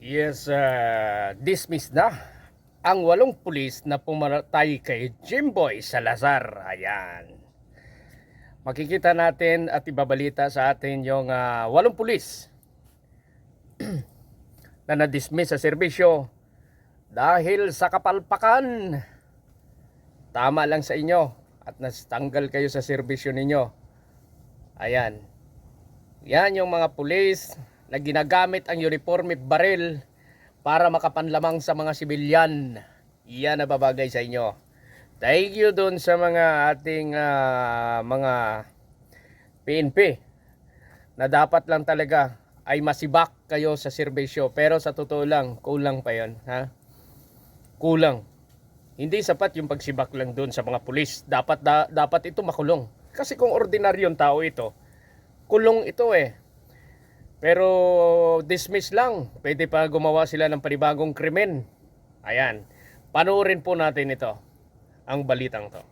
Yes, dismiss na ang 8 pulis na pumatay kay Jimboy Salazar. Ayan. Makikita natin at ibabalita sa atin yung 8 pulis na na-dismiss sa serbisyo dahil sa kapalpakan. Tama lang sa inyo at natanggal kayo sa serbisyo ninyo. Ayan. Yan yung mga pulis na ginagamit ang uniforme baril para makapanlamang sa mga sibilyan. Yan na babagay sa inyo. Thank you dun sa mga ating mga PNP na dapat lang talaga ay masibak kayo sa serbisyo. Pero sa totoo lang, kulang pa yun. Ha? Kulang. Hindi sapat yung pagsibak lang dun sa mga pulis. Dapat ito makulong. Kasi kung ordinaryong tao ito, kulong ito eh. Pero dismiss lang. Pwede pa gumawa sila ng panibagong krimen. Ayan. Panoorin po natin ito. Ang balitang to.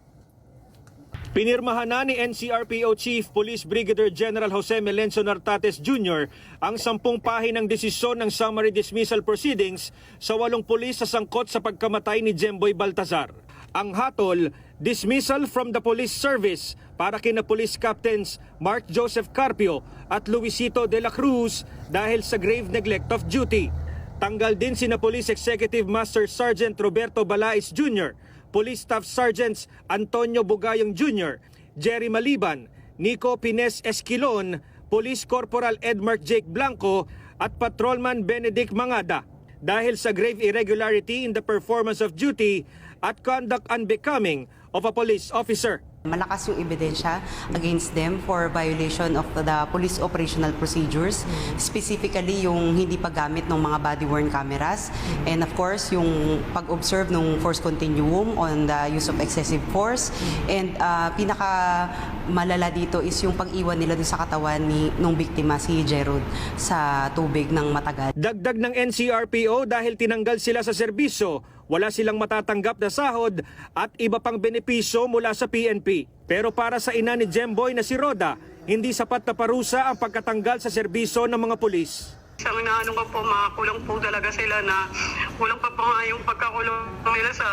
Pinirmahan na ni NCRPO Chief Police Brigadier General Jose Melencio Nartates Jr. ang 10 pahinang desisyon ng summary dismissal proceedings sa 8 pulis sa sangkot sa pagkamatay ni Jemboy Baltazar. Ang hatol, dismissal from the police service para kina Police Captains Mark Joseph Carpio at Luisito de la Cruz dahil sa grave neglect of duty. Tanggal din sina Police Executive Master Sergeant Roberto Balais Jr., Police Staff Sergeants Antonio Bugayong Jr., Jerry Maliban, Nico Pines Esquilon, Police Corporal Edmark Jake Blanco at Patrolman Benedict Mangada dahil sa grave irregularity in the performance of duty at conduct unbecoming of a police officer. Malakas yung ebidensya against them for violation of the police operational procedures, specifically yung hindi paggamit ng mga body-worn cameras, and of course yung pag-observe ng force continuum on the use of excessive force, and pinaka malala dito is yung pag-iwan nila doon sa katawan nung biktima, si Jerod, sa tubig ng matagal. Dagdag ng NCRPO dahil tinanggal sila sa serbisyo, wala silang matatanggap na sahod at iba pang benepisyo mula sa PNP. Pero para sa ina ni Jemboy na si Roda, hindi sapat na parusa ang pagkatanggal sa serbisyo ng mga pulis. Isang inaano ko po, makakulong po talaga sila na kulang pa nga yung pagkakulong nila sa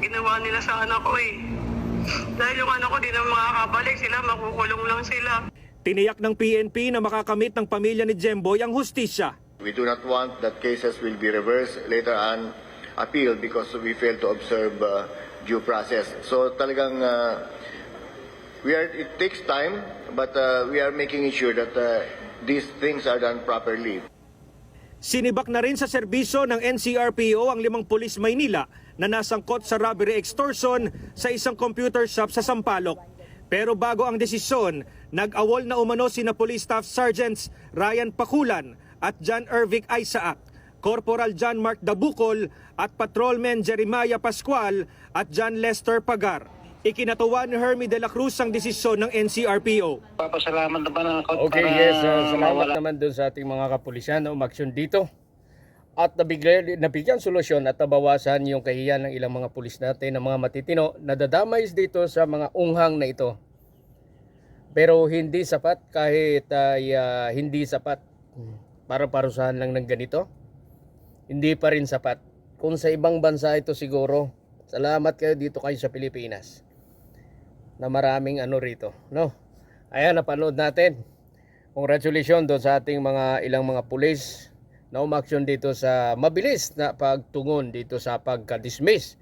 ginawa nila sa anak ko eh. Dahil yung anak ko di na makakabalik sila, makukulong lang sila. Tiniyak ng PNP na makakamit ng pamilya ni Jemboy ang hustisya. We do not want that cases will be reversed later on appeal because we failed to observe due process. So talagang it takes time, but we are making sure that these things are done properly. Sinibak na rin sa serbisyo ng NCRPO ang 5 pulis Maynila na nasangkot sa robbery extortion sa isang computer shop sa Sampaloc. Pero bago ang desisyon, nag-awol na umano sina Police Staff Sergeants Ryan Pakulan at John Ervic Isaac, Corporal John Mark Dabucol at Patrolman Jeremiah Pascual at John Lester Pagar. Ikinatuwa ni Hermie de la Cruz ang desisyon ng NCRPO. Papasalamat naman ako. Okay, yes. Salamat naman dun sa ating mga kapulisan na umaksyon dito. At nabigyan solusyon at nabawasan yung kahiyan ng ilang mga pulis natin na mga matitino na dadamay dito sa mga unghang na ito. Pero hindi sapat kahit hindi sapat para parusahan lang ng ganito. Hindi pa rin sapat. Kung sa ibang bansa ito siguro, salamat kayo dito kayo sa Pilipinas. Na maraming rito, no? Ayan, napanood natin. Congratulations doon sa ating ilang mga pulis na umaksyon dito sa mabilis na pagtungon dito sa pagka-dismiss